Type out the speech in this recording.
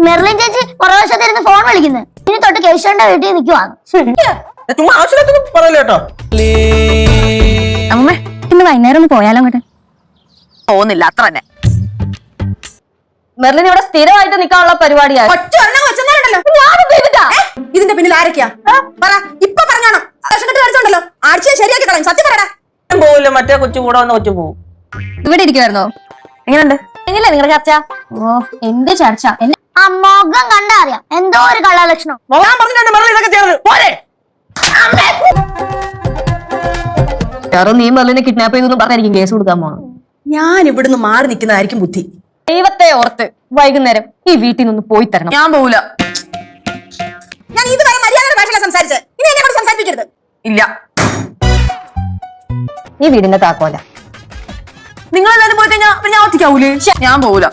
Merlin ചേച്ചി കുറെ വർഷത്തിരുന്ന് phone വിളിക്കുന്നത്. ഇനി തൊട്ട് കേശവന്റെ വീട്ടിൽ നിൽക്കുവാണ്. ചുമ്മാ ആവശ്യമില്ലാത്തൊന്നും പറയല്ലോ കേട്ടോ. അമ്മ ഇന്ന് വൈകുന്നേരം ഒന്ന് പോയാലോ അങ്ങോട്ട്? പോകുന്നില്ല, അത്ര തന്നെ. മെർലിൻ ഇവിടെ സ്ഥിരമായിട്ട് നിൽക്കാനുള്ള പരിപാടിയാണ്. ഇതിന്റെ പിന്നിൽ ആരൊക്കെയാ പറ? ഇപ്പൊ പറഞ്ഞാണോ? കളിച്ചോണ്ടല്ലോ ആഴ്ച ശരിയാക്കി കളയും. സത്യം പറയടാ. പോവില്ല, മറ്റേ കൊച്ചു കൂടെ വന്ന കൊച്ചു പോവും. ഇവിടെ ഇരിക്കുവായിരുന്നോ? എങ്ങനെയുണ്ട്? എങ്ങനെയല്ലേ നിങ്ങളുടെ ചർച്ച? ഓ എന്ത് ചർച്ച! ആ മുഖം കണ്ടാ അറിയാം എന്തോ ഒരു കള്ളലക്ഷണം. നീ മെർലിനെ കിഡ്നാപ്പ് ചെയ്തൊന്നും പറഞ്ഞായിരിക്കും കേസ് കൊടുക്കാൻ പോണം. ഞാൻ ഇവിടുന്ന് മാറി നിൽക്കുന്നതായിരിക്കും ബുദ്ധി. ദൈവത്തെ ഓർത്ത് വൈകുന്നേരം ഈ വീട്ടിൽ നിന്ന് പോയി തരണം. ഞാൻ പോവില്ല. ഞാൻ ഇതുവരെ മര്യാദയുടെ ഭാഷയിലാണ് സംസാരിച്ചത്. ഇനി എന്നെ കൊണ്ട് സംസാരിപ്പിക്കരുത്. ഇല്ല. ഈ വീടിന്റെ താക്കോല. നിങ്ങളെല്ലാരും പോയി കഴിഞ്ഞാൽ ഞാൻ ഒറ്റയ്ക്കാവൂലേ? ഞാൻ പോവില്ല.